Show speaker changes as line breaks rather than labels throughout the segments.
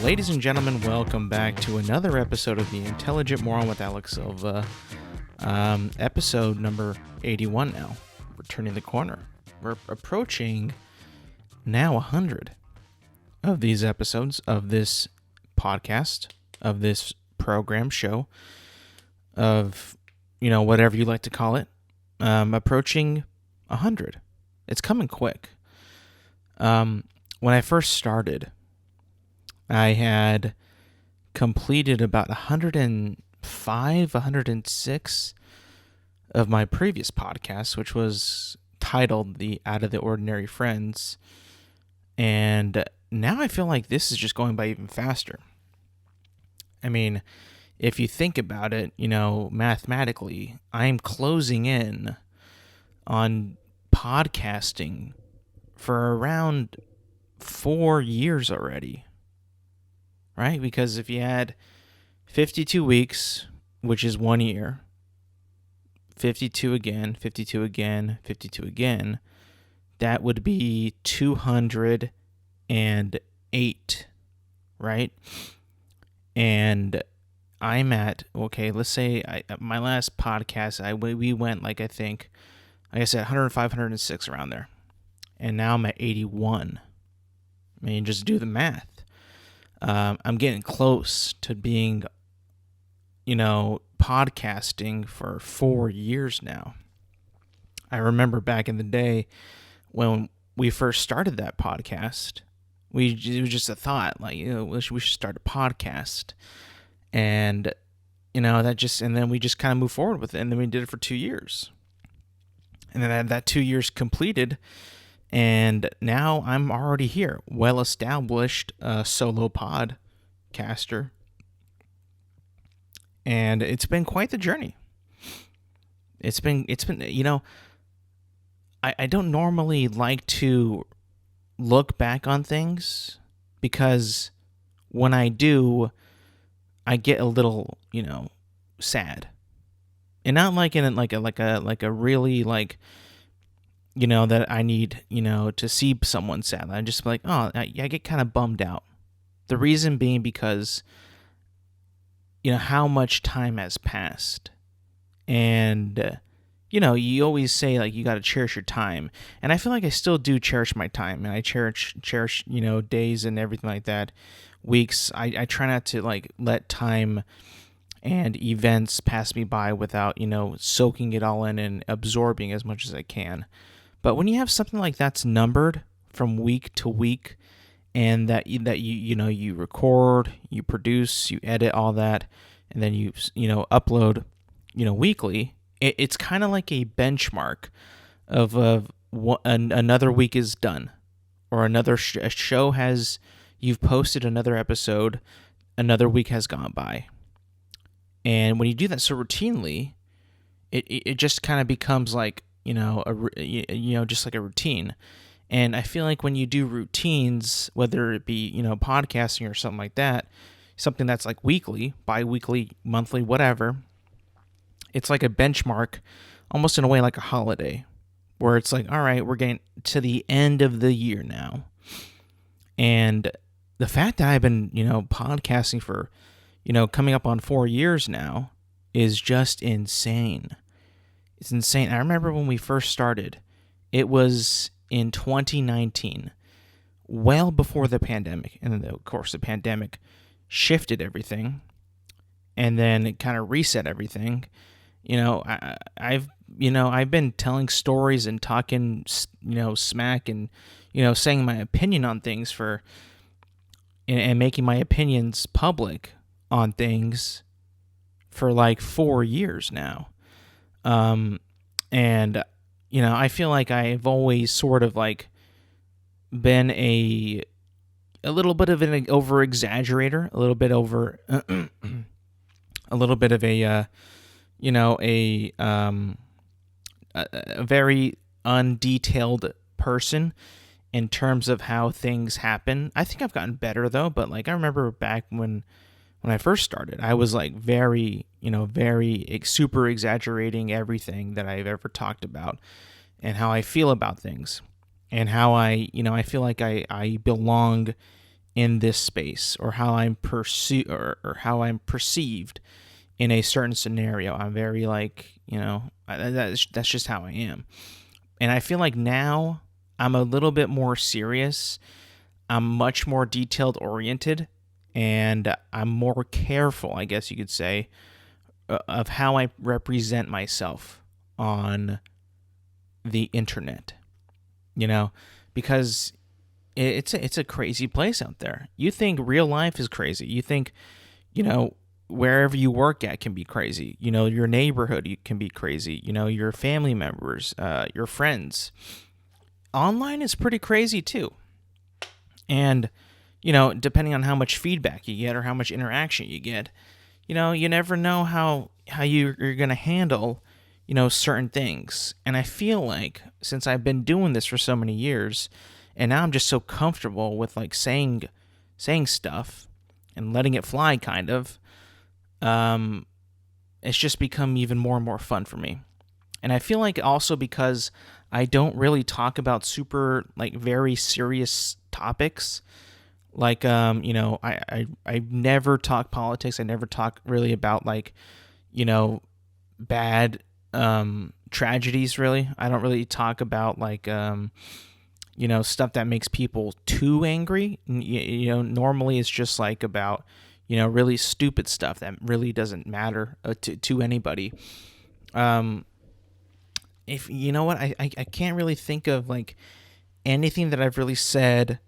Ladies and gentlemen, welcome back to another episode of the Intelligent Moron with Alex Silva. Episode number 81 now. We're turning the corner. We're approaching now 100 of these episodes of this podcast, of this program show, of, whatever you like to call it. Approaching 100. It's coming quick. When I first started, I had completed about 105, 106 of my previous podcasts, which was titled The Out of the Ordinary Friends. And now I feel like this is just going by even faster. I mean, if you think about it, mathematically, I'm closing in on podcasting for around 4 years already. Right? Because if you add 52 weeks, which is 1 year, 52 again, 52 again, 52 again, that would be 208, right? And I'm at, let's say my last podcast, we went like I said, 105, 106 around there. And now I'm at 81. I mean, just do the math. I'm getting close to being, podcasting for 4 years now. I remember back in the day when we first started that podcast, it was just a thought, like, we should start a podcast. And, and then we just kind of moved forward with it. And then we did it for 2 years. And then that 2 years completed. And now I'm already here, well-established solo podcaster. And it's been quite the journey. It's been, I don't normally like to look back on things because when I do, I get a little, sad. And not like in like a really like, that I need, to see someone sad. I'm just like, I get kind of bummed out. The reason being because, how much time has passed. And, you always say, like, you got to cherish your time. And I feel like I still do cherish my time. And I cherish, days and everything like that. Weeks. I try not to, like, let time and events pass me by without, soaking it all in and absorbing as much as I can. But when you have something like that's numbered from week to week, and that you record, you produce, you edit all that, and then you upload, weekly, it's kind of like a benchmark of another week is done, or another show you've posted another episode, another week has gone by, and when you do that so routinely, it just kind of becomes like, just like a routine. And I feel like when you do routines, whether it be, podcasting or something like that, something that's like weekly, bi-weekly, monthly, whatever, it's like a benchmark, almost in a way like a holiday, where it's like, all right, we're getting to the end of the year now. And the fact that I've been, podcasting for, coming up on 4 years now is just insane. It's insane. I remember when we first started, it was in 2019, well before the pandemic. And then, of course, the pandemic shifted everything, and then it kind of reset everything. I've been telling stories and talking, smack and, saying my opinion on things and making my opinions public on things for like 4 years now. And, I feel like I've always sort of like been a little bit of an over-exaggerator, a little bit over, a little bit of a very undetailed person in terms of how things happen. I think I've gotten better though, but like I remember back when when I first started. I was like very, very super exaggerating everything that I've ever talked about and how I feel about things and how I feel like I belong in this space, or how I'm or how I'm perceived in a certain scenario. I'm very like, that's just how I am. And I feel like now I'm a little bit more serious. I'm much more detailed oriented, and I'm more careful, I guess you could say, of how I represent myself on the internet. Because it's a crazy place out there. You think real life is crazy. You think, wherever you work at can be crazy. Your neighborhood can be crazy. Your family members, your friends. Online is pretty crazy too. And, depending on how much feedback you get or how much interaction you get, you never know how you're going to handle, certain things. And I feel like since I've been doing this for so many years, and now I'm just so comfortable with like saying stuff and letting it fly, kind of, it's just become even more and more fun for me. And I feel like also because I don't really talk about super like very serious topics. Like I never talk politics. I never talk really about like, bad tragedies. Really, I don't really talk about like stuff that makes people too angry. Normally it's just like about really stupid stuff that really doesn't matter to anybody. If you know what, I can't really think of like anything that I've really said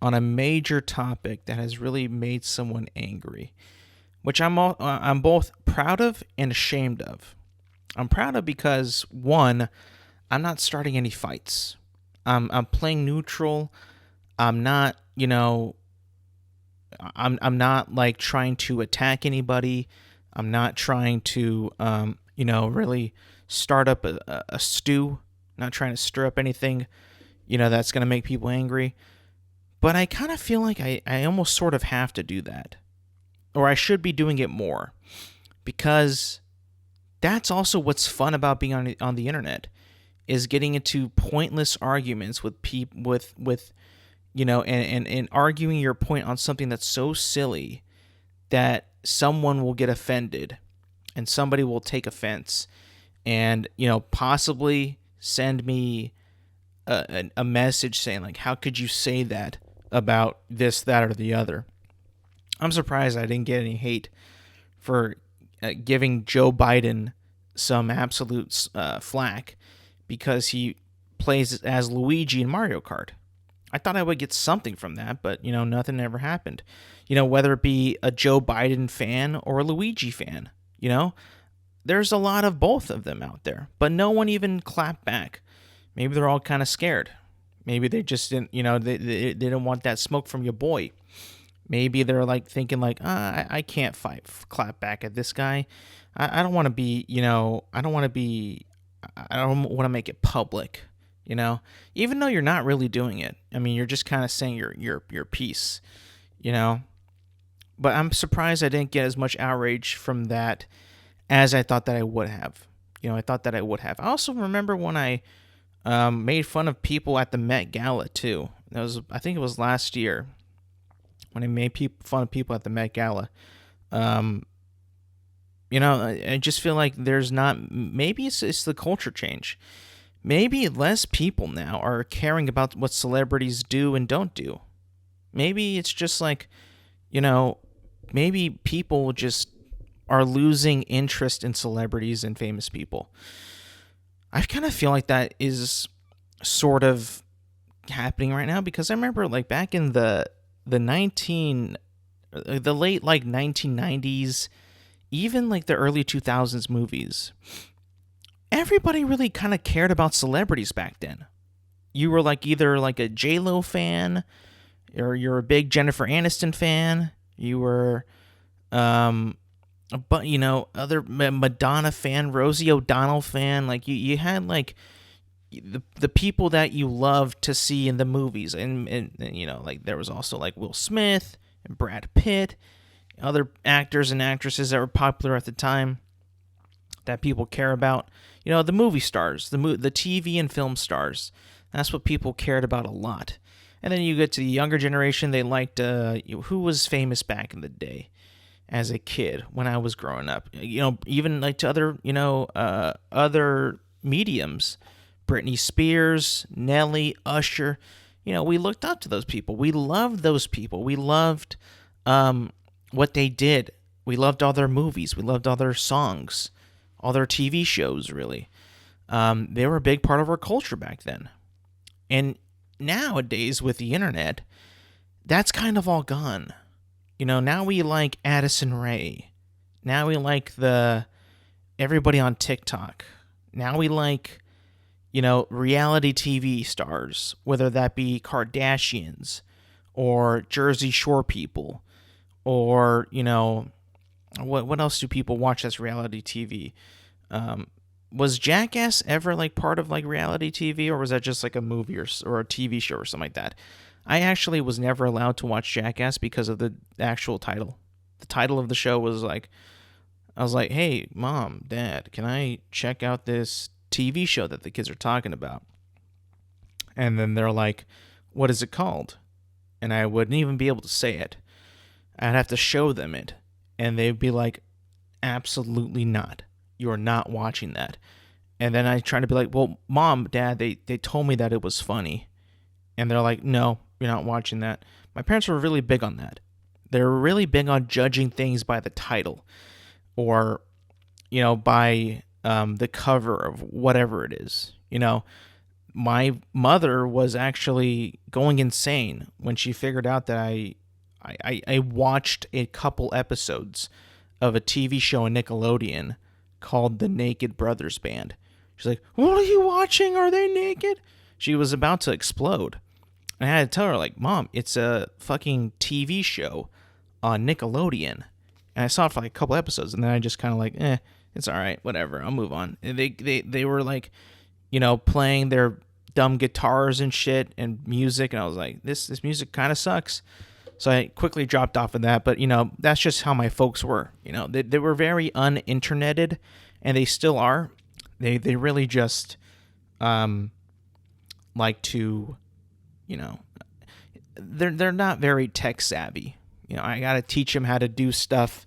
on a major topic that has really made someone angry, which I'm both proud of and ashamed of. I'm proud of because, one, I'm not starting any fights. I'm playing neutral. I'm not, I'm not like trying to attack anybody. I'm not trying to, really start up a stew. Not trying to stir up anything, that's going to make people angry. But I kind of feel like I almost sort of have to do that. Or I should be doing it more. Because that's also what's fun about being on the internet, is getting into pointless arguments with people, with and arguing your point on something that's so silly that someone will get offended and somebody will take offense and, possibly send me a message saying like, how could you say that about this, that, or the other? I'm surprised I didn't get any hate for giving Joe Biden some absolute flack because he plays as Luigi in Mario Kart. I thought I would get something from that, but, nothing ever happened. Whether it be a Joe Biden fan or a Luigi fan, there's a lot of both of them out there, but no one even clapped back. Maybe they're all kind of scared. Maybe they just didn't, they didn't want that smoke from your boy. Maybe they're like thinking like, I can't clap back at this guy. I don't want to be, I don't want to make it public, even though you're not really doing it. I mean, you're just kind of saying your piece, But I'm surprised I didn't get as much outrage from that as I thought that I would have. I thought that I would have. I also remember when I made fun of people at the Met Gala too. I think it was last year when I made fun of people at the Met Gala. I just feel like there's not. Maybe it's the culture change. Maybe less people now are caring about what celebrities do and don't do. Maybe it's just like, maybe people just are losing interest in celebrities and famous people. I kind of feel like that is sort of happening right now, because I remember like back in the late like 1990s, even like the early 2000s movies, everybody really kind of cared about celebrities back then. You were like either like a J-Lo fan, or you're a big Jennifer Aniston fan. You were, other Madonna fan, Rosie O'Donnell fan. Like you had like the people that you loved to see in the movies, and like there was also like Will Smith and Brad Pitt other actors and actresses that were popular at the time that people care about. The movie stars, the TV and film stars. That's what people cared about a lot. And then you get to the younger generation, they liked who was famous back in the day as a kid when I was growing up. Even like to other mediums. Britney Spears, Nelly, Usher. We looked up to those people. We loved those people. We loved what they did. We loved all their movies. We loved all their songs, all their TV shows, really. They were a big part of our culture back then. And nowadays, with the internet, that's kind of all gone. Now we like Addison Rae. Now we like everybody on TikTok. Now we like, reality TV stars, whether that be Kardashians or Jersey Shore people or, what else do people watch as reality TV? Was Jackass ever like part of like reality TV, or was that just like a movie or a TV show or something like that? I actually was never allowed to watch Jackass because of the actual title. The title of the show was like, I was like, hey, Mom, Dad, can I check out this TV show that the kids are talking about? And then they're like, what is it called? And I wouldn't even be able to say it. I'd have to show them it. And they'd be like, absolutely not. You're not watching that. And then I try to be like, well, Mom, Dad, they told me that it was funny. And they're like, no, you're not watching that. My parents were really big on that. They're really big on judging things by the title or, by the cover of whatever it is. My mother was actually going insane when she figured out that I watched a couple episodes of a TV show on Nickelodeon called The Naked Brothers Band. She's like, what are you watching? Are they naked? She was about to explode. And I had to tell her, like, Mom, it's a fucking TV show on Nickelodeon. And I saw it for like a couple episodes, and then I just kind of like, it's all right, whatever, I'll move on. And they were like, playing their dumb guitars and shit and music, and I was like, this music kind of sucks. So I quickly dropped off of that, but, that's just how my folks were. They were very uninterneted, and they still are. They really just like to, they're not very tech savvy. I got to teach them how to do stuff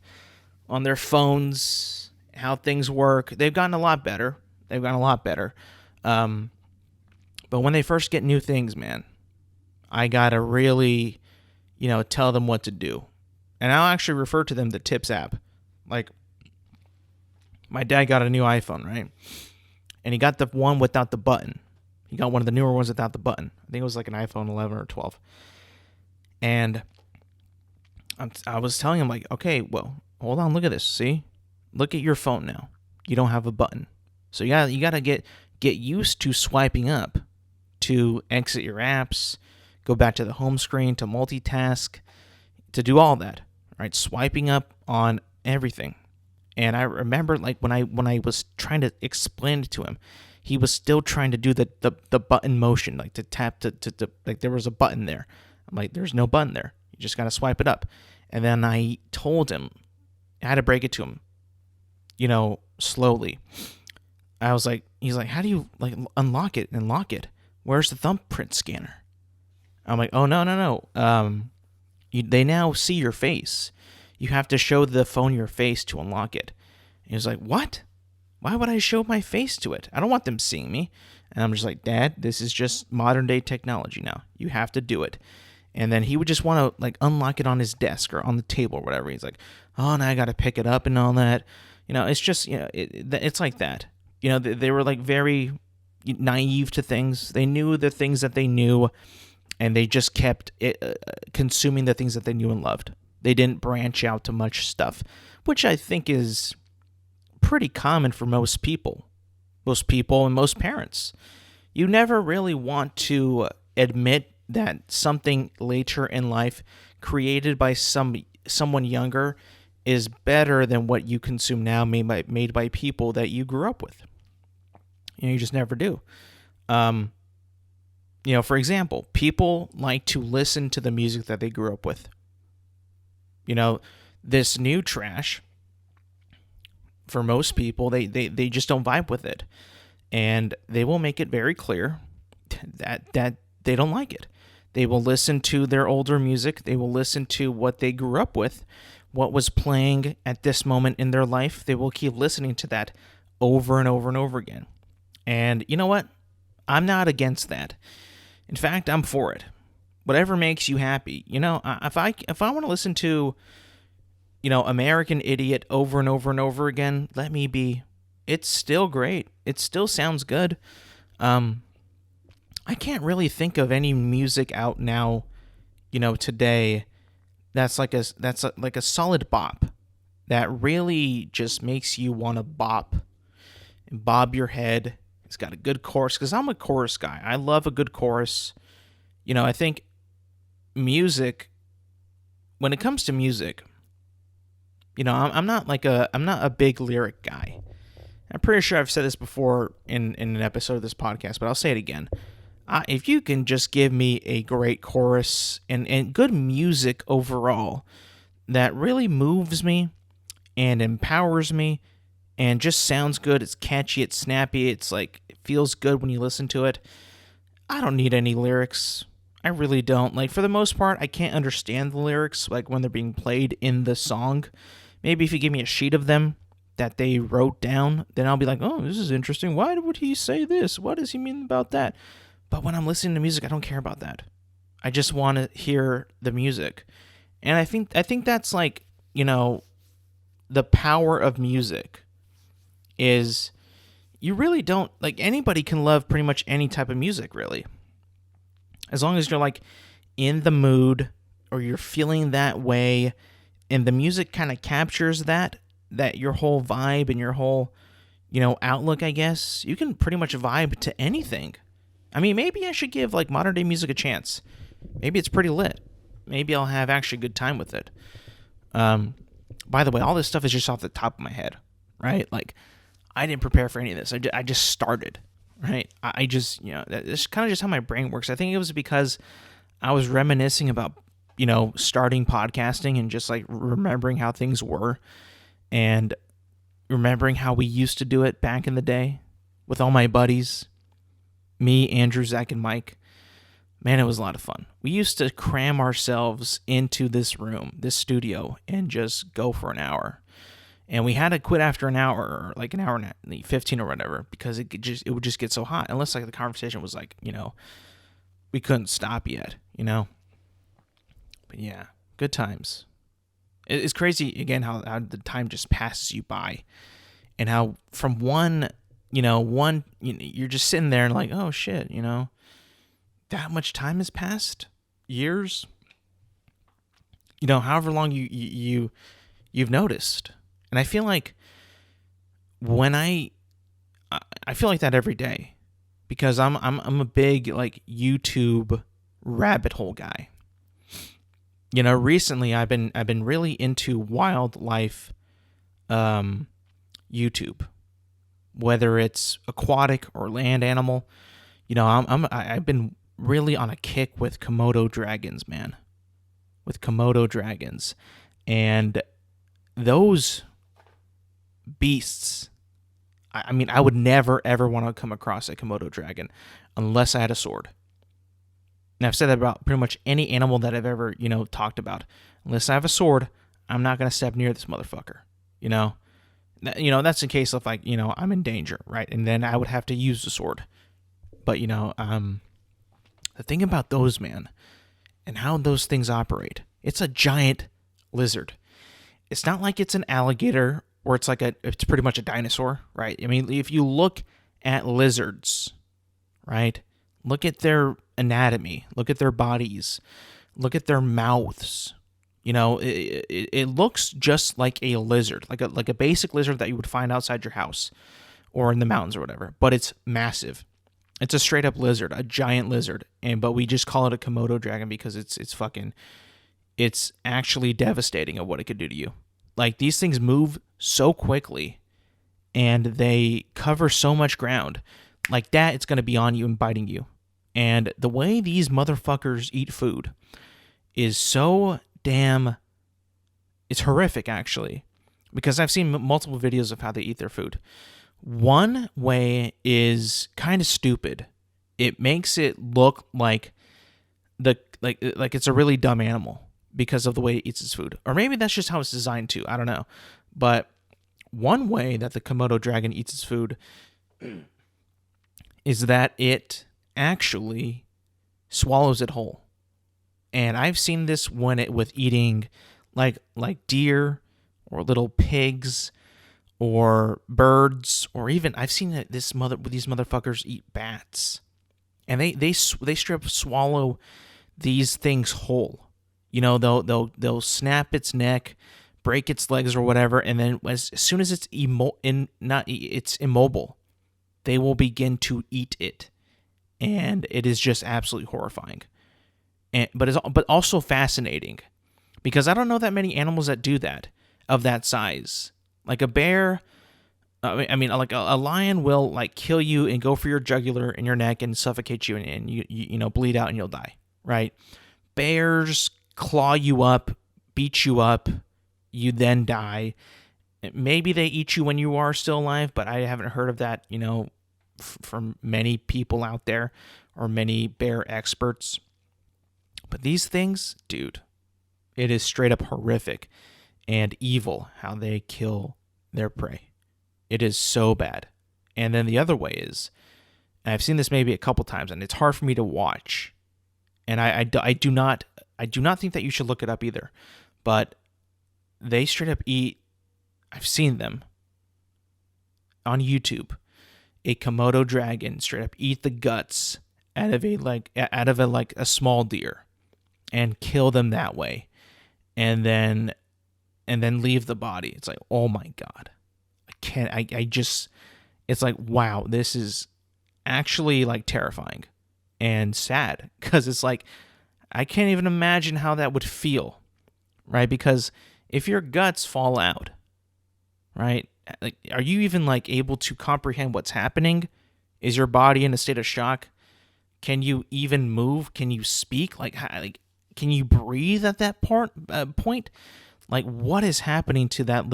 on their phones, how things work. They've gotten a lot better. But when they first get new things, man, I got to really, tell them what to do. And I'll actually refer to them the Tips app. Like, my dad got a new iPhone, right? And he got the one without the button. He got one of the newer ones without the button. I think it was like an iPhone 11 or 12. And I was telling him, like, okay, well, hold on, look at this. See? Look at your phone now. You don't have a button. So you got to get used to swiping up to exit your apps, go back to the home screen, to multitask, to do all that, right? Swiping up on everything. And I remember, like, when I was trying to explain it to him, he was still trying to do the button motion, like to tap to like there was a button there. I'm like, there's no button there. You just got to swipe it up. And then I told him, I had to break it to him, slowly. I was like, he's like, how do you like unlock it and lock it? Where's the thumbprint scanner? I'm like, oh, no. They now see your face. You have to show the phone your face to unlock it. And he was like, what? Why would I show my face to it? I don't want them seeing me. And I'm just like, Dad, this is just modern day technology now. You have to do it. And then he would just want to like unlock it on his desk or on the table or whatever. He's like, oh, now I got to pick it up and all that. It's just, it's like that. They were like very naive to things. They knew the things that they knew, and they just kept consuming the things that they knew and loved. They didn't branch out to much stuff, which I think is pretty common for most people and most parents. You never really want to admit that something later in life created by someone younger is better than what you consume now, made by people that you grew up with. You just never do. For example, people like to listen to the music that they grew up with. This new trash, for most people, they just don't vibe with it. And they will make it very clear that they don't like it. They will listen to their older music. They will listen to what they grew up with, what was playing at this moment in their life. They will keep listening to that over and over and over again. And you know what? I'm not against that. In fact, I'm for it. Whatever makes you happy. If I want to listen to, American Idiot over and over and over again, let me be. It's still great. It still sounds good. I can't really think of any music out now, today that's like a solid bop that really just makes you want to bop and bob your head. It's got a good chorus, because I'm a chorus guy. I love a good chorus. I think music, when it comes to music, I'm not a big lyric guy. I'm pretty sure I've said this before in an episode of this podcast, but I'll say it again. If you can just give me a great chorus and good music overall that really moves me and empowers me and just sounds good, it's catchy, it's snappy, it's like, it feels good when you listen to it, I don't need any lyrics. I really don't. Like, for the most part, I can't understand the lyrics, like when they're being played in the song. Maybe if you give me a sheet of them that they wrote down, then I'll be like, oh, this is interesting. Why would he say this? What does he mean about that? But when I'm listening to music, I don't care about that. I just want to hear the music. And I think that's like, the power of music is you really don't, like, anybody can love pretty much any type of music, really. As long as you're like in the mood or you're feeling that way and the music kind of captures that your whole vibe and your whole, outlook, I guess, you can pretty much vibe to anything. I mean, maybe I should give like modern day music a chance. Maybe it's pretty lit. Maybe I'll have actually a good time with it. By the way, all this stuff is just off the top of my head, right? Like, I didn't prepare for any of this. I just started, right? I just, that's kind of just how my brain works. I think it was because I was reminiscing about, starting podcasting and just like remembering how things were and remembering how we used to do it back in the day with all my buddies. Me, Andrew, Zach, and Mike. Man, it was a lot of fun. We used to cram ourselves into this room, this studio, and just go for an hour. And we had to quit after an hour, or like an hour and 15 or whatever, because it would just get so hot. Unless like the conversation was like, we couldn't stop yet, But yeah, good times. It's crazy, again, how the time just passes you by. And how from one, you're just sitting there and like, oh shit, that much time has passed, years, however long you've noticed. And I feel like when I feel like that every day, because I'm a big like YouTube rabbit hole guy. Recently I've been really into wildlife YouTube. Whether it's aquatic or land animal, I've been really on a kick with Komodo dragons, man. With Komodo dragons. And those beasts, I would never, ever want to come across a Komodo dragon unless I had a sword. And I've said that about pretty much any animal that I've ever, talked about. Unless I have a sword, I'm not going to step near this motherfucker, That's in case of like, I'm in danger, right? And then I would have to use the sword. But, the thing about those, man, and how those things operate, it's a giant lizard. It's not like it's an alligator or it's pretty much a dinosaur, right? I mean, if you look at lizards, right? Look at their anatomy, look at their bodies, look at their mouths. It looks just like a lizard, like a basic lizard that you would find outside your house or in the mountains or whatever. But it's massive. It's a straight up lizard, a giant lizard, but we just call it a Komodo dragon because it's actually devastating of what it could do to you. Like, these things move so quickly, and they cover so much ground. Like that, it's going to be on you and biting you. And the way these motherfuckers eat food is so damn it's horrific, actually, because I've seen multiple videos of how they eat their food. One way is kind of stupid. It makes it look like like it's a really dumb animal because of the way it eats its food. Or maybe that's just how it's designed to. I don't know. But one way that the Komodo dragon eats its food is that it actually swallows it whole. And I've seen this with eating like deer or little pigs or birds, or even I've seen these motherfuckers eat bats. And they strip swallow these things whole. You know, they'll snap its neck, break its legs or whatever, and then as soon as it's immobile, they will begin to eat it, and it is just absolutely horrifying. But also fascinating, because I don't know that many animals that do that of that size. Like a bear, I mean, like a lion will like kill you and go for your jugular and your neck and suffocate you and you know bleed out and you'll die, right? Bears claw you up, beat you up, you then die. Maybe they eat you when you are still alive, but I haven't heard of that, you know, from many people out there or many bear experts. But these things, dude, it is straight up horrific and evil how they kill their prey. It is so bad. And then the other way is, and I've seen this maybe a couple times, and it's hard for me to watch. And I do not think that you should look it up either. But they straight up eat. I've seen them on YouTube. A Komodo dragon straight up eat the guts out of a small deer, and kill them that way, and then leave the body. It's like, oh my God, it's like, wow, this is actually like terrifying and sad, because it's like, I can't even imagine how that would feel, right? Because if your guts fall out, right, like, are you even like able to comprehend what's happening? Is your body in a state of shock? Can you even move? Can you speak? Like can you breathe at that point? Like, what is happening to that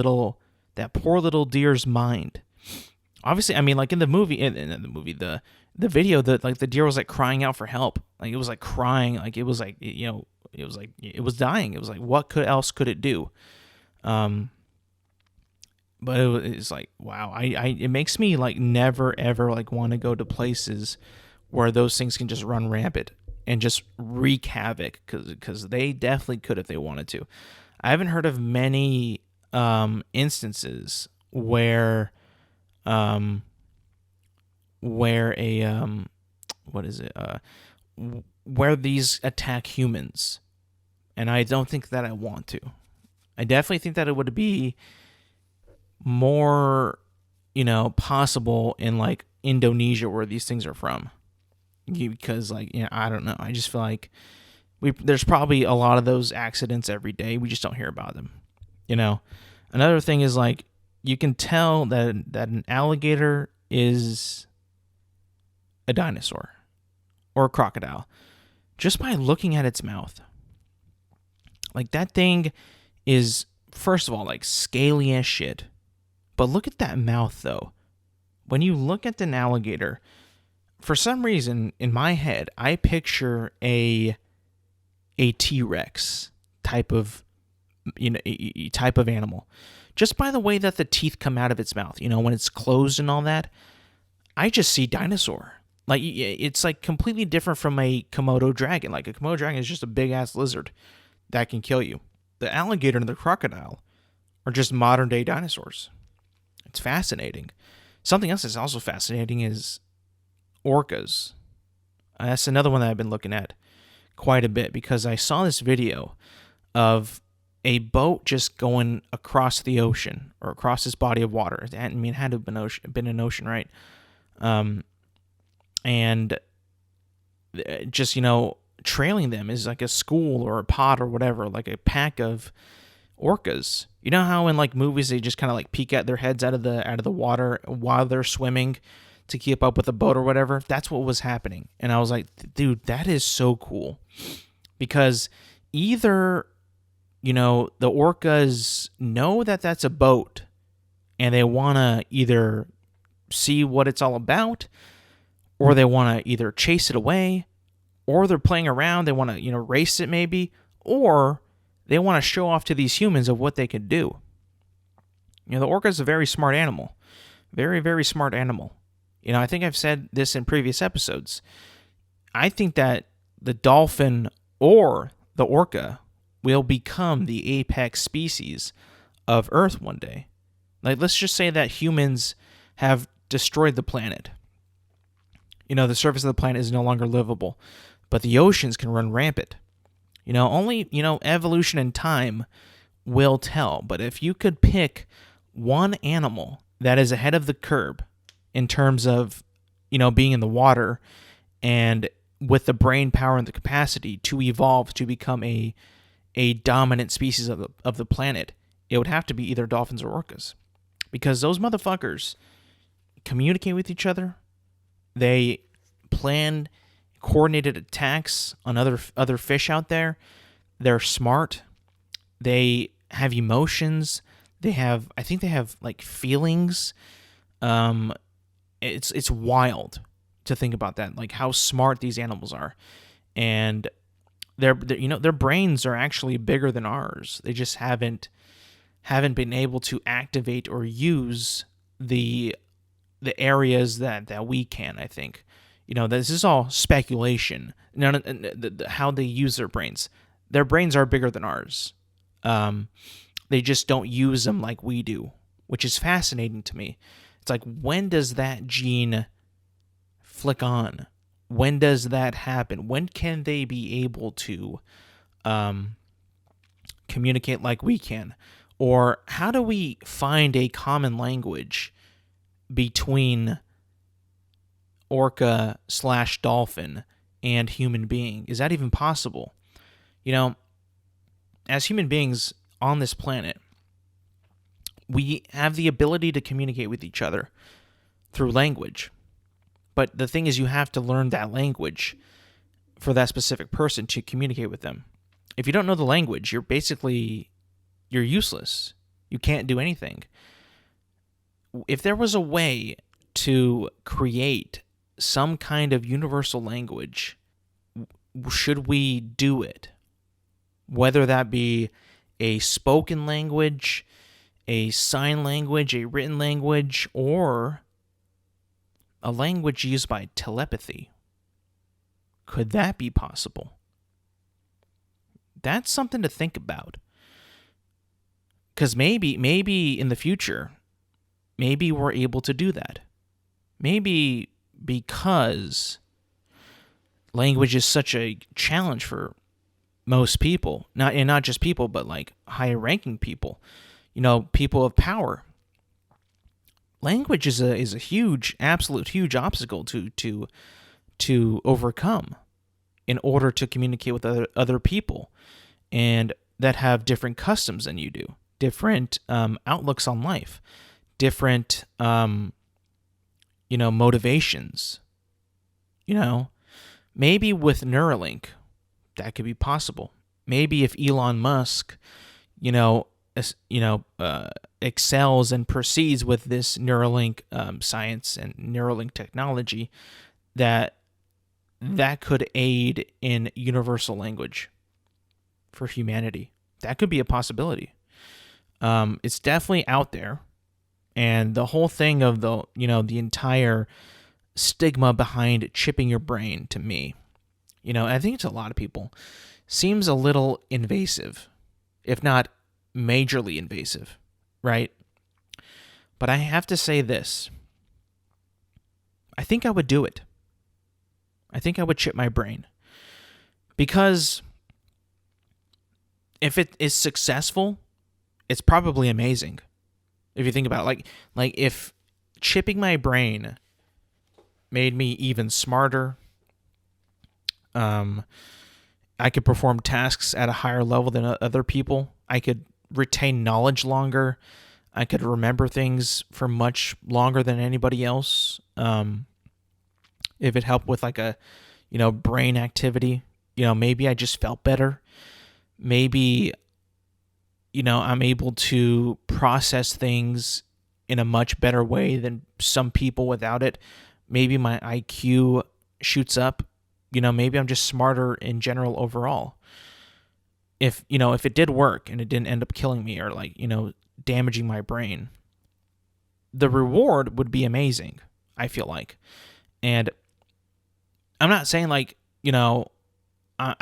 poor little deer's mind? Obviously, I mean, like in the movie, the video, the deer was like crying out for help. Like it was like crying, like it was like, you know, it was like it was dying. It was like, what else could it do? But it's like, wow, it makes me like never ever like want to go to places where those things can just run rampant and just wreak havoc, because they definitely could if they wanted to. I haven't heard of many instances where a where these attack humans, and I don't think that I want to. I definitely think that it would be more, you know, possible in like Indonesia, where these things are from, because like, you know, I don't know. I just feel like there's probably a lot of those accidents every day. We just don't hear about them. You know, another thing is like, you can tell that an alligator is a dinosaur or a crocodile just by looking at its mouth. Like, that thing is, first of all, like scaly as shit. But look at that mouth, though. When you look at an alligator, for some reason in my head, I picture a T-Rex type of, you know, type of animal, just by the way that the teeth come out of its mouth. You know, when it's closed and all that, I just see dinosaur. Like, it's like completely different from a Komodo dragon. Like, a Komodo dragon is just a big ass lizard that can kill you. The alligator and the crocodile are just modern day dinosaurs. It's fascinating. Something else that's also fascinating is orcas. That's another one that I've been looking at quite a bit, because I saw this video of a boat just going across the ocean, or across this body of water. I mean, it had to have been an ocean, right? And just, you know, trailing them is like a school or a pod or whatever, like a pack of orcas. You know how in like movies they just kind of like peek at their heads out of the water while they're swimming to keep up with the boat or whatever? That's what was happening. And I was like, dude, that is so cool. Because either the orcas know that that's a boat, and they want to either see what it's all about, or they want to either chase it away, or they're playing around. They want to, race it maybe, or they want to show off to these humans of what they can do. The orca is a very smart animal. Very, very smart animal. I think I've said this in previous episodes. I think that the dolphin or the orca will become the apex species of Earth one day. Like, let's just say that humans have destroyed the planet. The surface of the planet is no longer livable, but the oceans can run rampant. Only, evolution and time will tell. But if you could pick one animal that is ahead of the curve in terms of, being in the water and with the brain power and the capacity to evolve to become a dominant species of the planet, it would have to be either dolphins or orcas. Because those motherfuckers communicate with each other. They plan coordinated attacks on other fish out there. They're smart. They have emotions. I think they have like feelings. It's wild to think about that, like how smart these animals are, and their brains are actually bigger than ours. They just haven't been able to activate or use the areas that we can. I think, this is all speculation. How they use their brains. Their brains are bigger than ours. They just don't use them like we do, which is fascinating to me. It's like, when does that gene flick on? When does that happen? When can they be able to communicate like we can? Or how do we find a common language between orca/dolphin and human being? Is that even possible? As human beings on this planet, we have the ability to communicate with each other through language. But the thing is, you have to learn that language for that specific person to communicate with them. If you don't know the language, you're useless. You can't do anything. If there was a way to create some kind of universal language, should we do it? Whether that be a spoken language, a sign language, a written language, or a language used by telepathy. Could that be possible? That's something to think about. Because maybe in the future, maybe we're able to do that. Maybe because language is such a challenge for most people, not just people, but like higher ranking people, people of power. Language is a huge, absolute huge obstacle to overcome in order to communicate with other people, and that have different customs than you do, different outlooks on life, different motivations. Maybe with Neuralink, that could be possible. Maybe if Elon Musk, excels and proceeds with this Neuralink science and Neuralink technology, that could aid in universal language for humanity. That could be a possibility. It's definitely out there, and the whole thing of the entire stigma behind chipping your brain, to me, I think to a lot of people, seems a little invasive, if not majorly invasive, right? But I have to say this. I think I would do it. I think I would chip my brain. Because if it is successful, it's probably amazing. If you think about it, like if chipping my brain made me even smarter, I could perform tasks at a higher level than other people. I could retain knowledge longer. I could remember things for much longer than anybody else. If it helped with like a, brain activity, maybe I just felt better. Maybe I'm able to process things in a much better way than some people without it. Maybe my IQ shoots up. Maybe I'm just smarter in general overall. If it did work and it didn't end up killing me or damaging my brain, the reward would be amazing, I feel like. And I'm not saying I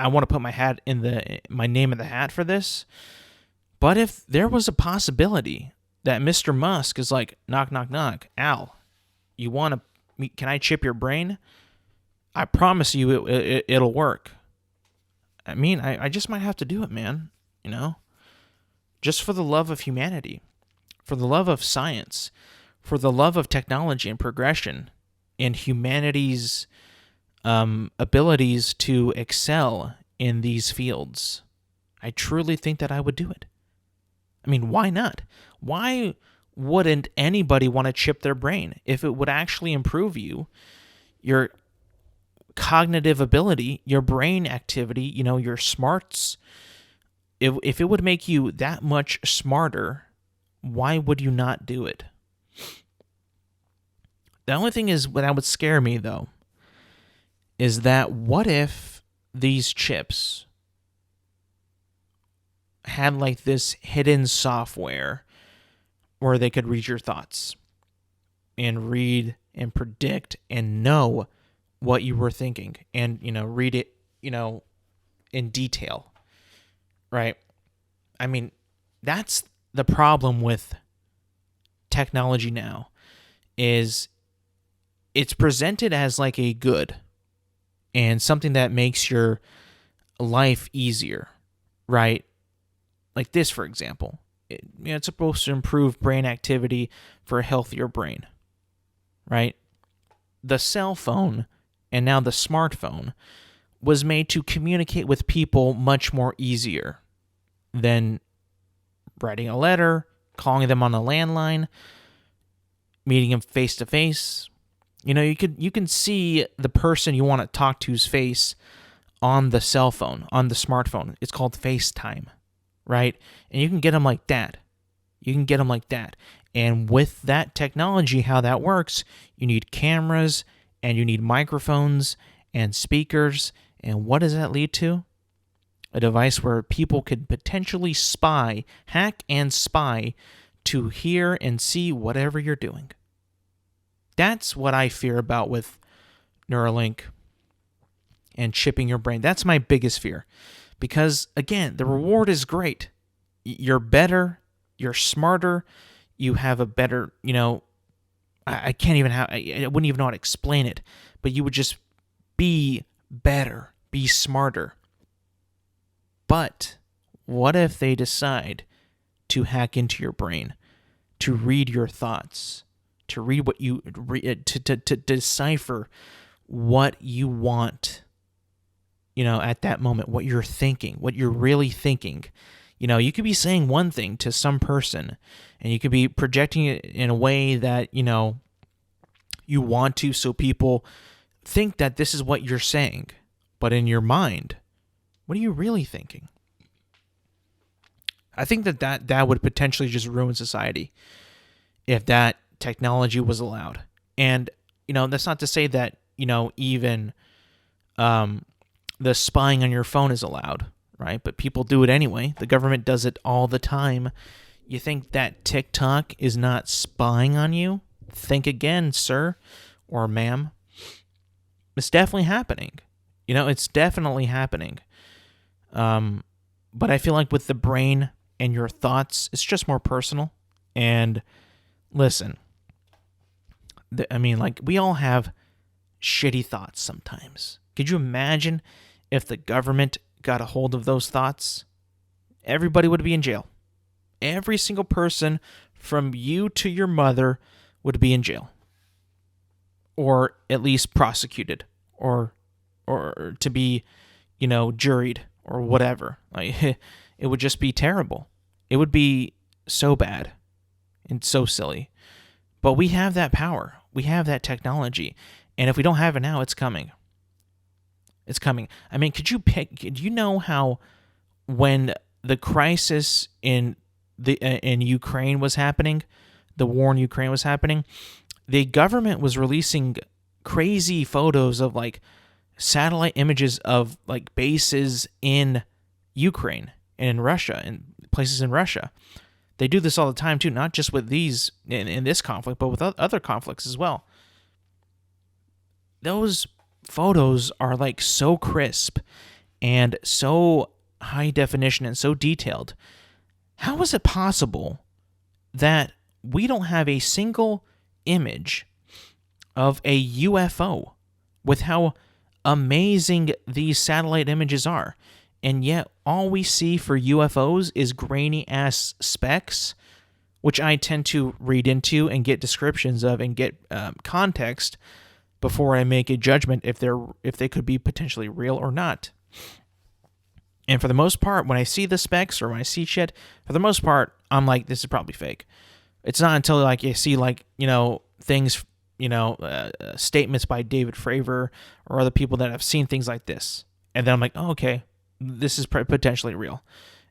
want to put my name in the hat for this, but if there was a possibility that Mr. Musk is like, knock, knock, knock, Al, can I chip your brain? I promise you it'll work. I mean, I just might have to do it, man, just for the love of humanity, for the love of science, for the love of technology and progression and humanity's abilities to excel in these fields. I truly think that I would do it. I mean, why not? Why wouldn't anybody want to chip their brain if it would actually improve your cognitive ability, your brain activity, your smarts? If it would make you that much smarter, why would you not do it? The only thing is, that would scare me, though, is that what if these chips had this hidden software where they could read your thoughts and read and predict and know what you were thinking and, read it, in detail, right? I mean, that's the problem with technology now, is it's presented as a good and something that makes your life easier, right? Like this, for example. It's supposed to improve brain activity for a healthier brain, right? The cell phone and now the smartphone was made to communicate with people much more easier than writing a letter, calling them on a landline, meeting them face to face. You can see the person you want to talk to's face on the cell phone, on the smartphone. It's called FaceTime, right? And you can get them like that. And with that technology, how that works, you need cameras and you need microphones and speakers. And what does that lead to? A device where people could potentially hack and spy to hear and see whatever you're doing. That's what I fear about with Neuralink and chipping your brain. That's my biggest fear. Because, again, the reward is great. You're better. You're smarter. You have a better, I wouldn't even know how to explain it. But you would just be better, be smarter. But what if they decide to hack into your brain, to read your thoughts, to read what you to decipher what you want, at that moment, what you're thinking, what you're really thinking. You could be saying one thing to some person, and you could be projecting it in a way that you want to, so people think that this is what you're saying, but in your mind, what are you really thinking? I think that would potentially just ruin society if that technology was allowed. And, that's not to say that, even the spying on your phone is allowed, right? But people do it anyway. The government does it all the time. You think that TikTok is not spying on you? Think again, sir or ma'am. It's definitely happening. It's definitely happening. But I feel like with the brain and your thoughts, it's just more personal. And listen, we all have shitty thoughts sometimes. Could you imagine if the government got a hold of those thoughts? Everybody would be in jail. Every single person from you to your mother would be in jail. Or at least prosecuted. Or to be, juried or whatever. It would just be terrible. It would be so bad and so silly. But we have that power. We have that technology. And if we don't have it now, it's coming. It's coming. I mean, do you know how when the crisis in in Ukraine was happening, the war in Ukraine was happening, the government was releasing crazy photos of like satellite images of like bases in Ukraine and in Russia and places in Russia. They do this all the time too, not just with these in this conflict, but with other conflicts as well. Those photos are like so crisp and so high definition and so detailed. How is it possible that we don't have a single image of a UFO with how amazing these satellite images are? And yet all we see for UFOs is grainy ass specks, which I tend to read into and get descriptions of and get context before I make a judgment if they could be potentially real or not. And for the most part, when I see the specs or when I see shit, for the most part, I'm like, this is probably fake. It's not until like you see like, things, statements by David Fravor or other people that have seen things like this. And then I'm like, oh, okay, this is potentially real.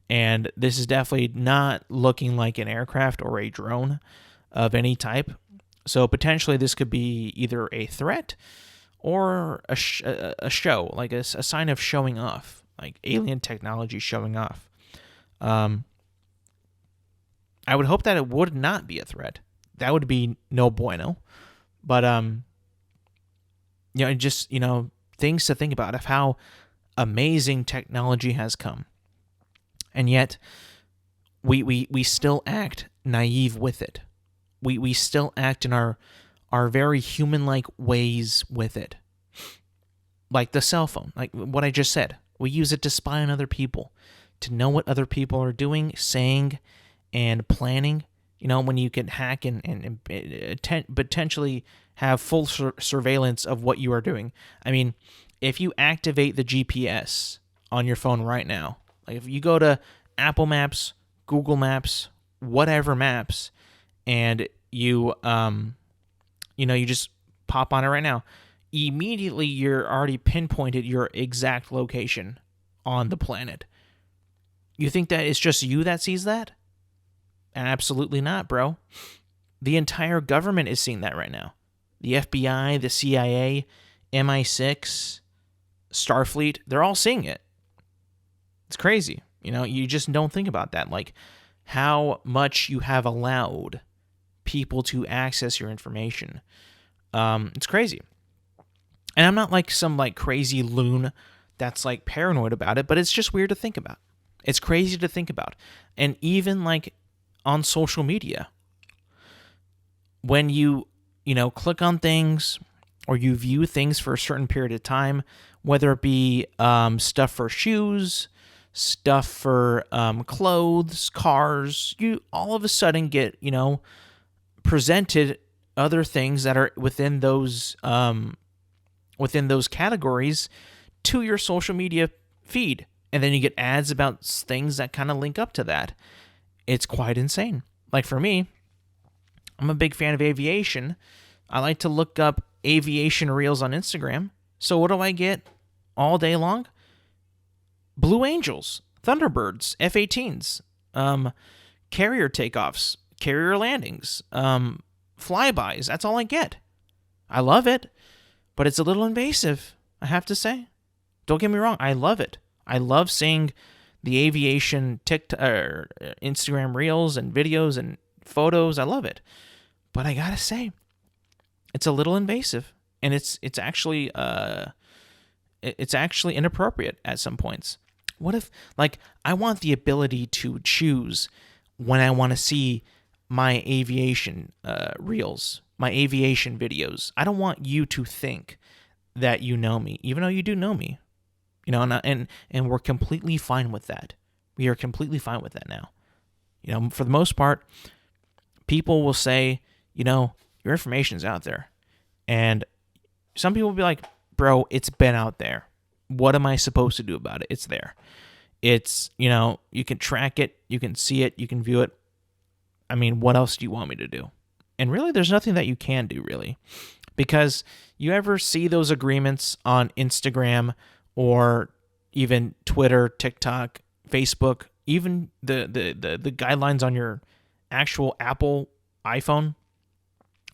And this is definitely not looking like an aircraft or a drone of any type. So potentially this could be either a threat or a show, like a sign of showing off, like alien technology showing off. I would hope that it would not be a threat. That would be no bueno. But just things to think about of how amazing technology has come, and yet we still act naive with it. We still act in our very human-like ways with it. Like the cell phone, like what I just said. We use it to spy on other people, to know what other people are doing, saying, and planning. When you can hack and potentially have full surveillance of what you are doing. I mean, if you activate the GPS on your phone right now, like if you go to Apple Maps, Google Maps, whatever maps, and you you just pop on it right now, immediately you're already pinpointed your exact location on the planet. You think that it's just you that sees that? Absolutely not, bro. The entire government is seeing that right now. The FBI, the CIA, MI6, Starfleet, they're all seeing it. It's crazy. You just don't think about that. Like how much you have allowed people to access your information. It's crazy. And I'm not like some like crazy loon that's like paranoid about it, but it's just weird to think about. It's crazy to think about. And even like on social media, when you click on things or you view things for a certain period of time, whether it be stuff for shoes, stuff for clothes, cars, you all of a sudden get presented other things that are within those categories to your social media feed, and then you get ads about things that kind of link up to that. It's quite insane. Like for me, I'm a big fan of aviation. I like to look up aviation reels on Instagram. So what do I get all day long? Blue Angels, Thunderbirds, F-18s, carrier takeoffs, carrier landings, flybys. That's all I get. I love it, but it's a little invasive, I have to say. Don't get me wrong. I love it. I love seeing the aviation Instagram reels and videos and photos. I love it. But I gotta say, it's a little invasive, and it's actually inappropriate at some points. What if, like, I want the ability to choose when I want to see my aviation reels, my aviation videos. I don't want you to think that you know me, even though you do know me. And we're completely fine with that. We are completely fine with that now. For the most part, people will say, your information's out there. And some people will be like, bro, it's been out there. What am I supposed to do about it? It's there. It's, you can track it, you can see it, you can view it. I mean, what else do you want me to do? And really, there's nothing that you can do, really. Because you ever see those agreements on Instagram or even Twitter, TikTok, Facebook, even the guidelines on your actual Apple iPhone?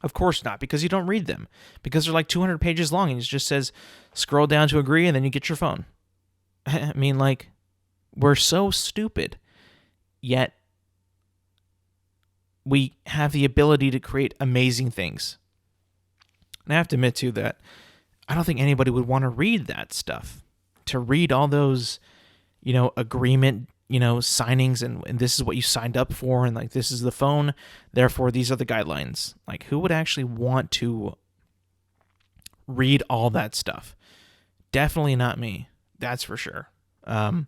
Of course not, because you don't read them. Because they're like 200 pages long and it just says scroll down to agree and then you get your phone. I mean, like, we're so stupid, yet we have the ability to create amazing things. And I have to admit, too, that I don't think anybody would want to read that stuff. To read all those, agreement, signings, and this is what you signed up for, and like this is the phone, therefore these are the guidelines. Like, who would actually want to read all that stuff? Definitely not me. That's for sure. But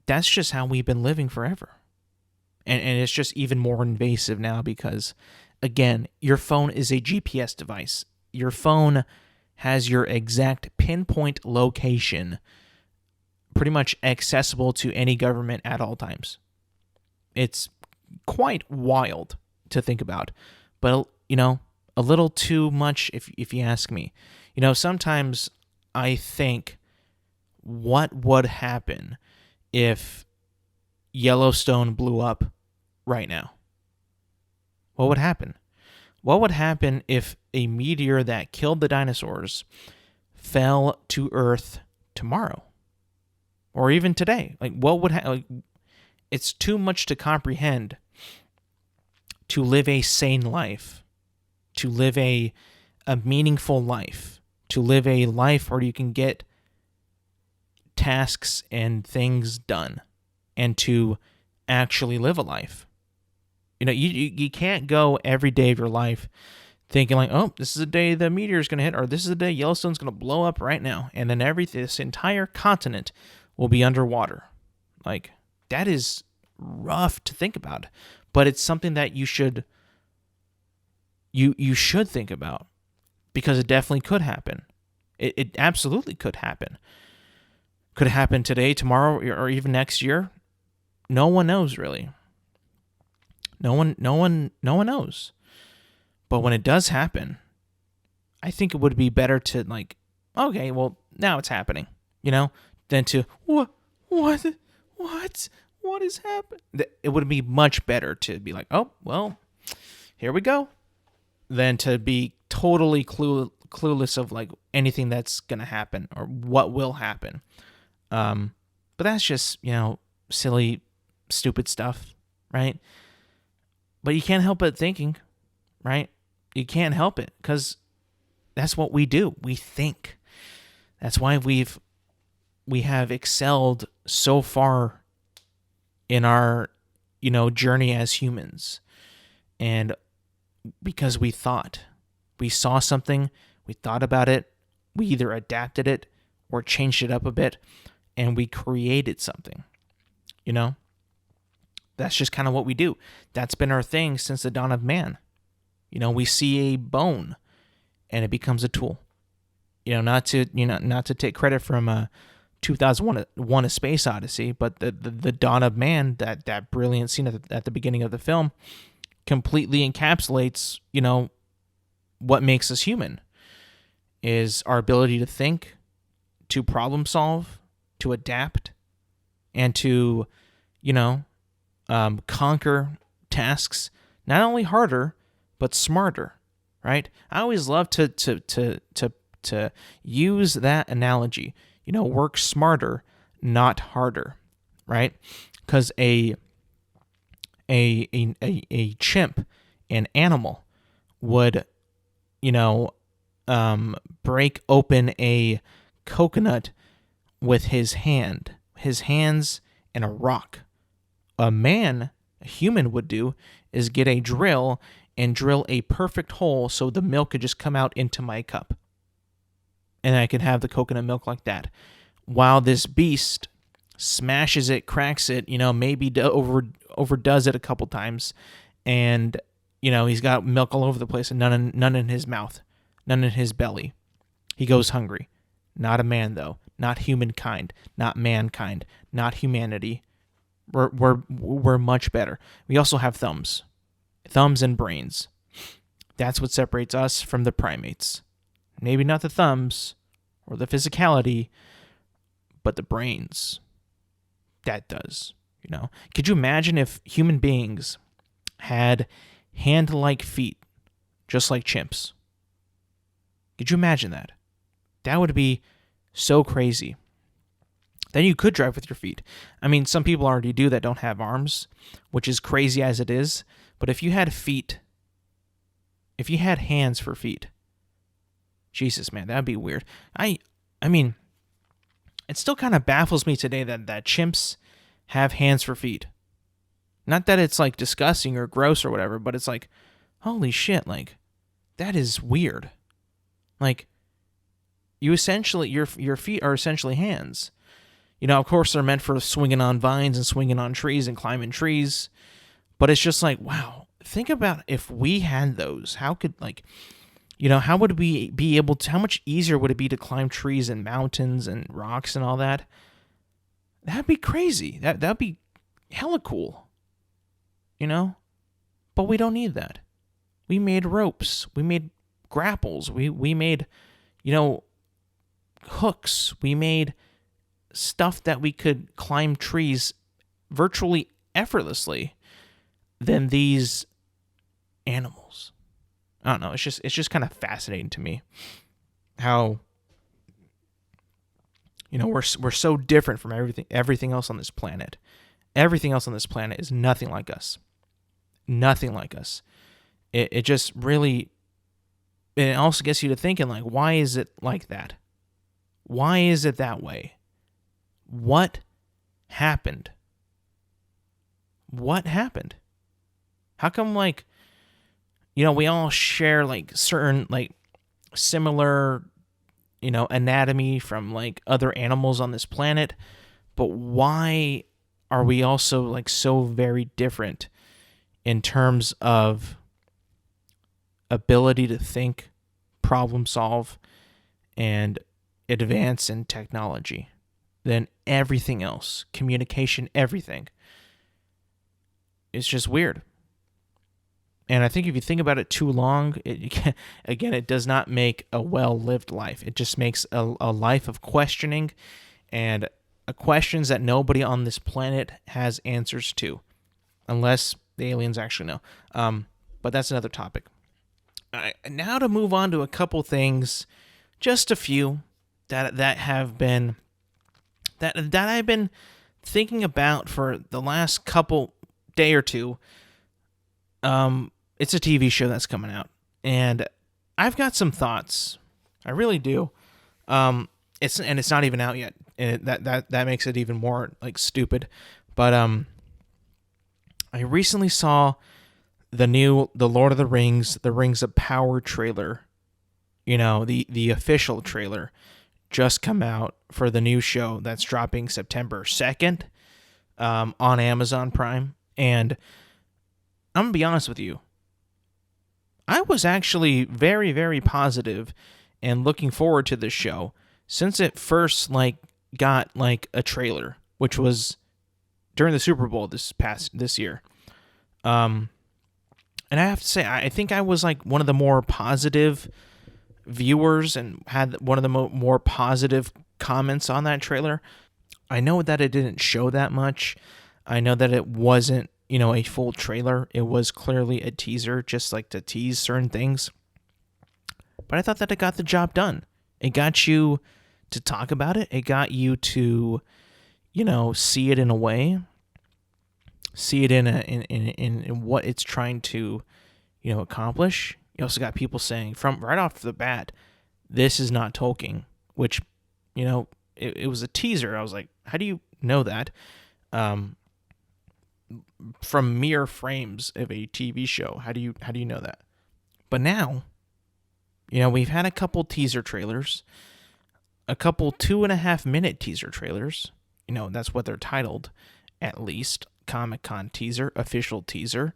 that's just how we've been living forever. And it's just even more invasive now because, again, your phone is a GPS device. Your phone has your exact pinpoint location pretty much accessible to any government at all times. It's quite wild to think about, but, a little too much if you ask me. Sometimes I think, what would happen if Yellowstone blew up right now? What would happen? What would happen if a meteor that killed the dinosaurs fell to Earth tomorrow? Or even today? Like, what would happen? It's too much to comprehend to live a sane life, to live a meaningful life, to live a life where you can get tasks and things done, and to actually live a life. You can't go every day of your life thinking like, oh, this is the day the meteor is going to hit, or this is the day Yellowstone's going to blow up right now, and then this entire continent will be underwater. Like, that is rough to think about, but it's something that you should think about, because it definitely could happen. It absolutely could happen. Could it happen today, tomorrow, or even next year? No one knows, really. No one knows. But when it does happen, I think it would be better to, like, okay, well, now it's happening, than to what is happening. It would be much better to be like, oh, well, here we go, than to be totally clueless of like anything that's gonna happen or what will happen. But that's just silly, stupid stuff, right? But you can't help but thinking, right? You can't help it, because that's what we do. We think. That's why we have excelled so far in our journey as humans, and because we saw something, we thought about it, we either adapted it or changed it up a bit, and we created something. That's just kind of what we do. That's been our thing since the dawn of man. We see a bone and it becomes a tool. Not to take credit from 2001: A Space Odyssey, but the dawn of man, that brilliant scene at the beginning of the film, completely encapsulates what makes us human, is our ability to think, to problem solve, to adapt, and to conquer tasks not only harder but smarter. Right? I always love to use that analogy. Work smarter, not harder. Right? Because a chimp, an animal, would break open a coconut with his hands and a rock. A human would do is get a drill and drill a perfect hole so the milk could just come out into my cup, and I could have the coconut milk like that. While this beast smashes it, cracks it, maybe overdoes it a couple times, and he's got milk all over the place and none in his mouth, none in his belly. He goes hungry. Not a man, though. Not humankind. Not mankind. Not humanity. We're much better. We also have thumbs and brains. That's what separates us from the primates. Maybe not the thumbs or the physicality, but the brains. that does. Could you imagine if human beings had hand-like feet, just like chimps? Could you imagine that? That would be so crazy. Then you could drive with your feet. I mean, some people already do that don't have arms, which is crazy as it is. But if you had feet, if you had hands for feet, Jesus, man, that'd be weird. I mean, it still kind of baffles me today that chimps have hands for feet. Not that it's like disgusting or gross or whatever, but it's like, holy shit, like, that is weird. Like, you essentially, your feet are essentially hands. Of course they're meant for swinging on vines and swinging on trees and climbing trees. But it's just like, wow, think about if we had those. How could, like, how would we be able to, how much easier would it be to climb trees and mountains and rocks and all that? That'd be crazy. That'd be hella cool. But we don't need that. We made ropes. We made grapples. We made, hooks. We made stuff that we could climb trees virtually effortlessly than these animals. I don't know. It's just kind of fascinating to me how we're so different from everything else on this planet. Everything else on this planet is nothing like us. Nothing like us. It just really, it also gets you to thinking, like, why is it like that? Why is it that way? What happened? What happened? How come, like, we all share, like, certain, like, similar, anatomy from, like, other animals on this planet, but why are we also, like, so very different in terms of ability to think, problem solve, and advance in technology than everything else? Communication, everything. It's just weird. And I think if you think about it too long, it does not make a well-lived life. It just makes a life of questioning and questions that nobody on this planet has answers to, unless the aliens actually know. But that's another topic. Now to move on to a couple things, just a few that have been that I've been thinking about for the last couple day or two. It's a TV show that's coming out, and I've got some thoughts. I really do. It's not even out yet, and that makes it even more, like, stupid. But I recently saw the Lord of the Rings of Power trailer. The official trailer just come out for the new show that's dropping September 2nd on Amazon Prime. And I'm going to be honest with you. I was actually very, very positive and looking forward to this show since it first, like, got, like, a trailer, which was during the Super Bowl this year. And I have to say, I think I was, like, one of the more positive viewers and had one of the more positive comments on that trailer. I know that it didn't show that much. I know that it wasn't, a full trailer. It was clearly a teaser, just like to tease certain things. But I thought that it got the job done. It got you to talk about it. It got you to, see it in a way. See it in what it's trying to, accomplish. You also got people saying from right off the bat, this is not Tolkien, which, it was a teaser. I was like, how do you know that? From mere frames of a TV show, how do you know that? But now, we've had a couple teaser trailers, a couple 2.5-minute teaser trailers. That's what they're titled, at least. Comic-Con teaser, official teaser.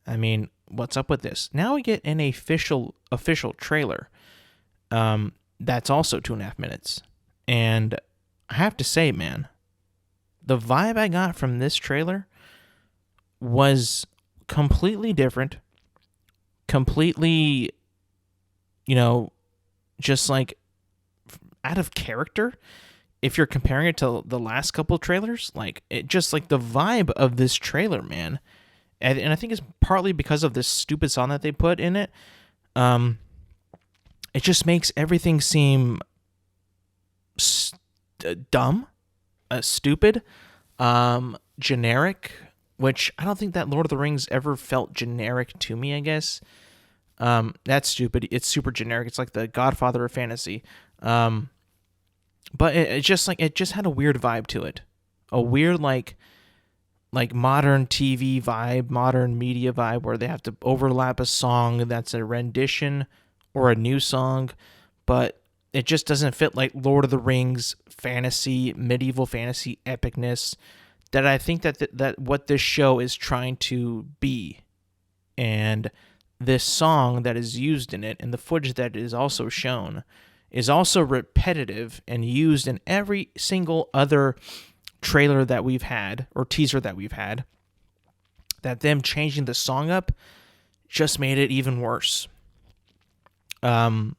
I mean, what's up with this? Now we get an official trailer. That's also 2.5 minutes. And I have to say, man, the vibe I got from this trailer was completely different, completely, just like out of character. if you're comparing it to the last couple of trailers, like it just like the vibe of this trailer, man, and I think it's partly because of this stupid song that they put in it. It just makes everything seem dumb, stupid, generic, which I don't think that Lord of the Rings ever felt generic to me, I guess. That's stupid. It's super generic. It's like the Godfather of fantasy. But it just had a weird vibe to it. A weird like modern TV vibe, modern media vibe, where they have to overlap a song that's a rendition or a new song, but it just doesn't fit like Lord of the Rings fantasy, medieval fantasy epicness that I think that what this show is trying to be. And this song that is used in it and the footage that is also shown is also repetitive and used in every single other trailer that we've had or teaser that we've had. That them changing the song up just made it even worse. So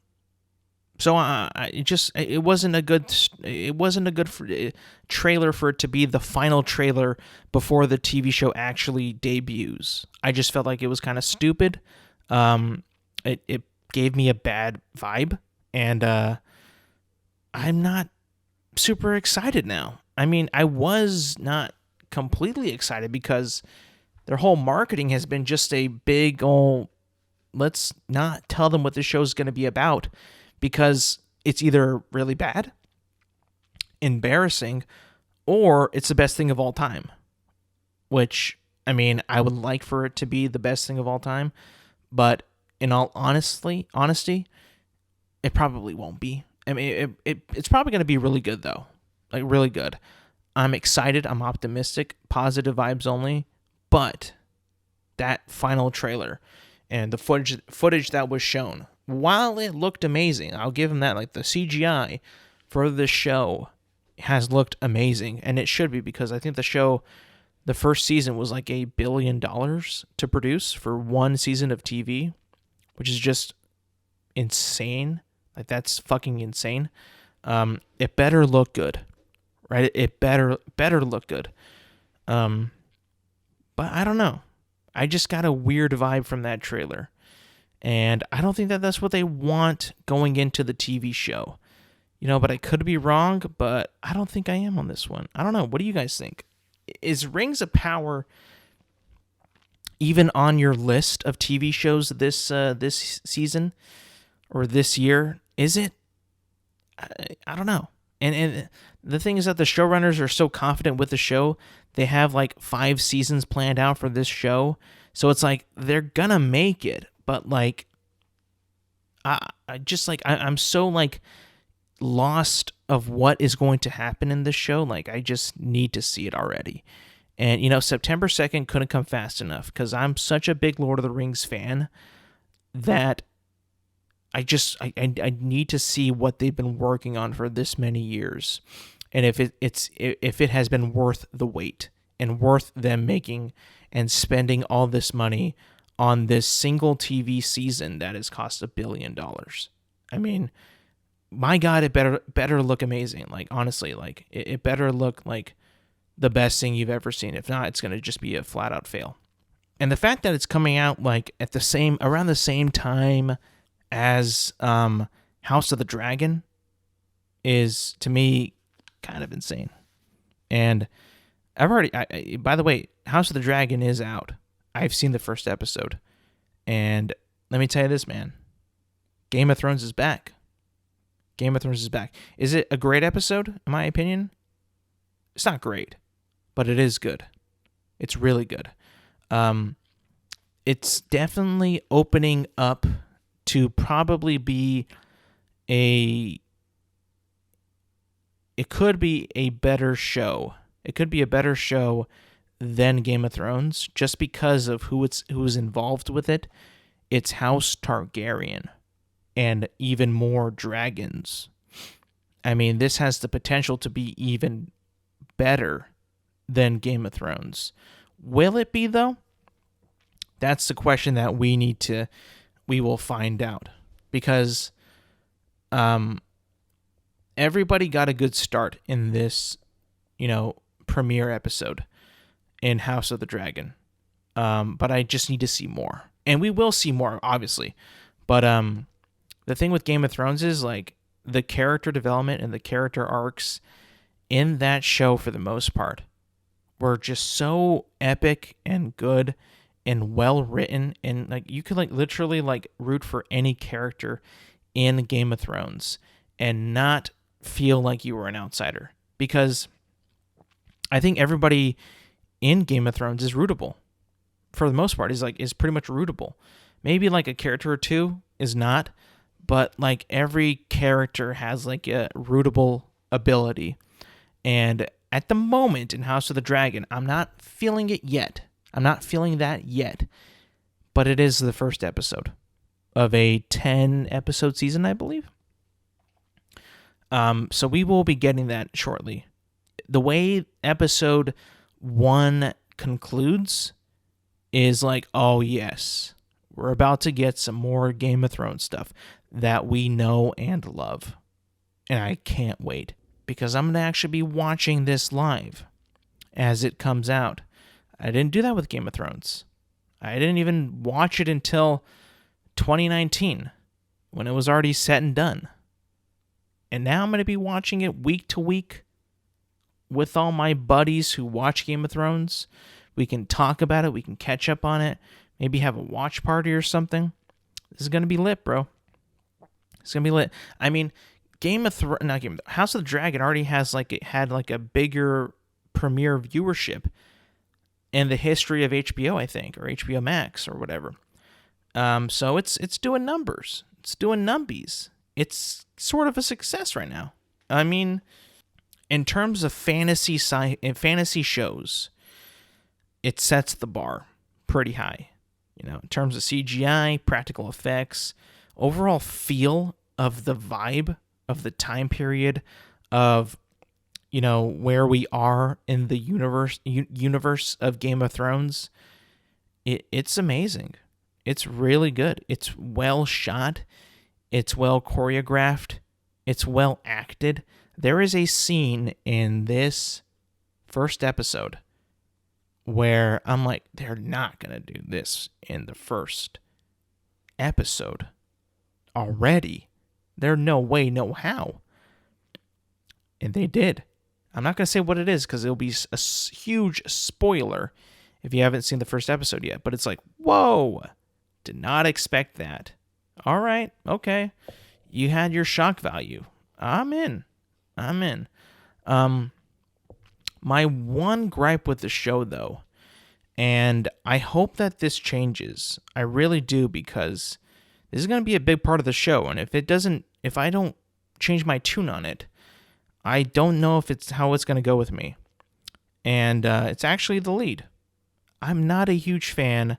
it wasn't a good trailer for it to be the final trailer before the TV show actually debuts. I just felt like it was kind of stupid. It gave me a bad vibe, and I'm not super excited now. I mean, I was not completely excited because their whole marketing has been just a big old, let's not tell them what the show's going to be about, because it's either really bad, embarrassing, or it's the best thing of all time. Which, I mean, I would like for it to be the best thing of all time, but in all honesty, it probably won't be. I mean, it's probably going to be really good, though. Like, really good. I'm excited. I'm optimistic. Positive vibes only. But that final trailer and the footage that was shown, while it looked amazing, I'll give them that. Like, the CGI for this show has looked amazing, and it should be, because I think the show, the first season was like $1 billion to produce for one season of TV, which is just insane. Like, that's fucking insane. It better look good, right? It better look good. But I don't know. I just got a weird vibe from that trailer. And I don't think that that's what they want going into the TV show. You know, but I could be wrong, but I don't think I am on this one. I don't know. What do you guys think? Is Rings of Power even on your list of TV shows this season or this year? Is it? I don't know. And the thing is that the showrunners are so confident with the show. They have like 5 seasons planned out for this show. So it's like they're gonna make it. But like, I'm so like lost of what is going to happen in this show. Like, I just need to see it already. And, you know, September 2nd couldn't come fast enough, because I'm such a big Lord of the Rings fan that I need to see what they've been working on for this many years, and if it has been worth the wait and worth them making and spending all this money on this single TV season that has cost $1 billion. I mean, my God, it better look amazing. Like, honestly, like it better look like the best thing you've ever seen. If not, it's going to just be a flat out fail. And the fact that it's coming out like around the same time as House of the Dragon is, to me, kind of insane. And by the way, House of the Dragon is out. I've seen the first episode. And let me tell you this, man. Game of Thrones is back. Game of Thrones is back. Is it a great episode, in my opinion? It's not great, but it is good. It's really good. It's definitely opening up to probably be it could be a better show. It could be a better show than Game of Thrones, just because of who's involved with it. It's House Targaryen and even more dragons. I mean, this has the potential to be even better than Game of Thrones. Will it be, though? That's the question that we will find out. Because everybody got a good start in this, premiere episode in House of the Dragon. But I just need to see more. And we will see more, obviously. But the thing with Game of Thrones is, like, the character development and the character arcs in that show, for the most part, were just so epic and good and well written, and like you could like literally like root for any character in Game of Thrones and not feel like you were an outsider, because I think everybody in Game of Thrones is rootable for the most part. Is pretty much rootable. Maybe like a character or two is not, but like every character has like a rootable ability. And at the moment in House of the Dragon, I'm not feeling it yet. I'm not feeling that yet. But it is the first episode of a 10-episode season, I believe. So we will be getting that shortly. The way episode 1 concludes is like, oh yes, we're about to get some more Game of Thrones stuff that we know and love. And I can't wait, because I'm going to actually be watching this live as it comes out. I didn't do that with Game of Thrones. I didn't even watch it until 2019, when it was already set and done. And now I'm going to be watching it week to week with all my buddies who watch Game of Thrones. We can talk about it. We can catch up on it. Maybe have a watch party or something. This is going to be lit, bro. It's going to be lit. I mean, House of the Dragon already had a bigger premiere viewership in the history of HBO, I think, or HBO Max or whatever. So it's doing numbers. It's doing numbies. It's sort of a success right now. I mean, in terms of fantasy shows, it sets the bar pretty high. In terms of CGI, practical effects, overall feel of the vibe of the time period of, where we are in the universe of Game of Thrones. It's amazing. It's really good. It's well shot. It's well choreographed. It's well acted. There is a scene in this first episode where I'm like, they're not going to do this in the first episode already. There's no way, no how. And they did. I'm not going to say what it is, because it'll be a huge spoiler if you haven't seen the first episode yet. But it's like, whoa, did not expect that. All right, okay. You had your shock value. I'm in. My one gripe with the show, though, and I hope that this changes. I really do, because this is going to be a big part of the show. And if I don't change my tune on it, I don't know how it's going to go with me. And it's actually the lead. I'm not a huge fan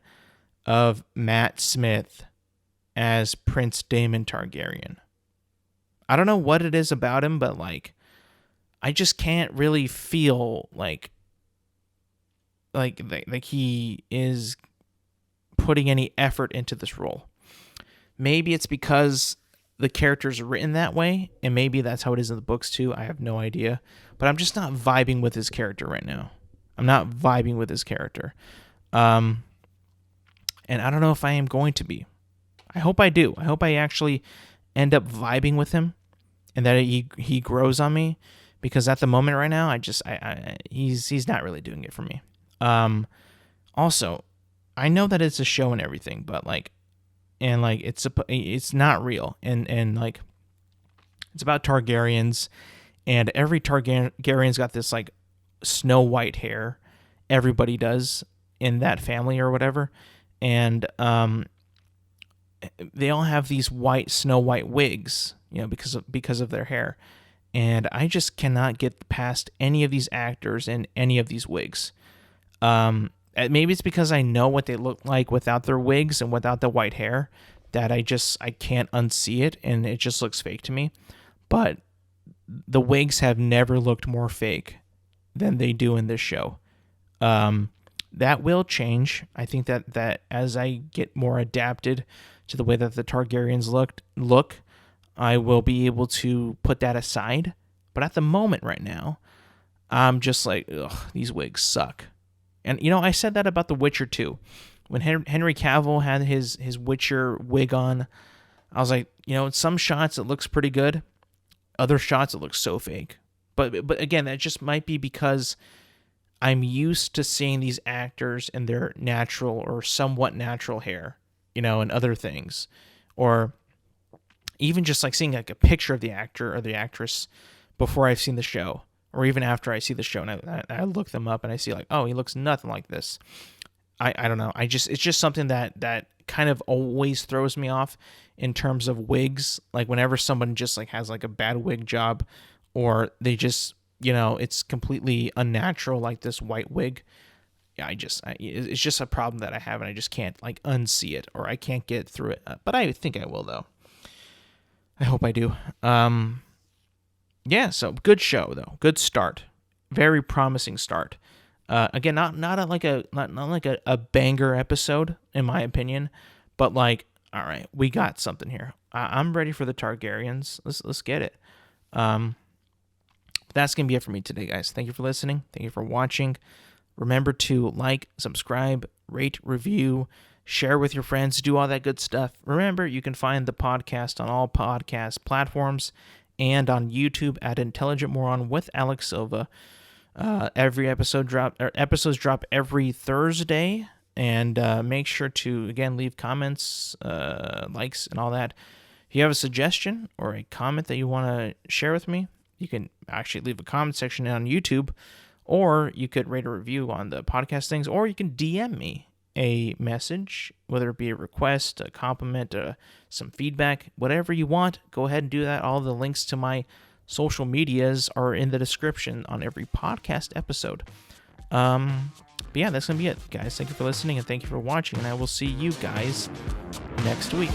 of Matt Smith as Prince Daemon Targaryen. I don't know what it is about him, but like, I just can't really feel like he is putting any effort into this role. Maybe it's because the character's written that way, and maybe that's how it is in the books too. I have no idea. But I'm just not vibing with his character right now. I'm not vibing with his character. And I don't know if I am going to be. I hope I do. I hope I actually end up vibing with him, and that he grows on me, because at the moment right now, he's not really doing it for me. Also, I know that it's a show and everything, but like, and like it's not real, and like, it's about Targaryens, and every Targaryen's got this like snow white hair. Everybody does in that family or whatever, and they all have these snow white wigs, because of their hair, and I just cannot get past any of these actors in any of these wigs. Maybe it's because I know what they look like without their wigs and without the white hair, that I can't unsee it, and it just looks fake to me. But the wigs have never looked more fake than they do in this show. That will change. I think that as I get more adapted to the way that the Targaryens look, I will be able to put that aside. But at the moment right now, I'm just like, ugh, these wigs suck. And, I said that about The Witcher 2. When Henry Cavill had his Witcher wig on, I was like, in some shots it looks pretty good. Other shots it looks so fake. But again, that just might be because I'm used to seeing these actors in their natural or somewhat natural hair, and other things. Or even just like seeing like a picture of the actor or the actress before I've seen the show. Or even after I see the show and I look them up and I see like, oh, he looks nothing like this. I don't know. It's just something that kind of always throws me off in terms of wigs. Like whenever someone just like has like a bad wig job, or they just, it's completely unnatural, like this white wig. Yeah, it's just a problem that I have, and I just can't like unsee it, or I can't get through it. But I think I will, though. I hope I do. Yeah, so good show though. Good start. Very promising start. Again, not like a banger episode in my opinion, but like, all right, we got something here. I'm ready for the Targaryens. Let's get it. That's gonna be it for me today, guys. Thank you for listening. Thank you for watching. Remember to like, subscribe, rate, review, share with your friends, do all that good stuff. Remember, you can find the podcast on all podcast platforms and on YouTube at Intelligent Moron with Alex Silva. Episodes drop every Thursday, and make sure to again leave comments, likes, and all that. If you have a suggestion or a comment that you want to share with me, you can actually leave a comment section on YouTube, or you could rate a review on the podcast things, or you can DM me a message, whether it be a request, a compliment, some feedback, whatever you want. Go ahead and do that. All the links to my social medias are in the description on every podcast episode. But yeah, that's going to be it, guys. Thank you for listening, and thank you for watching, and I will see you guys next week.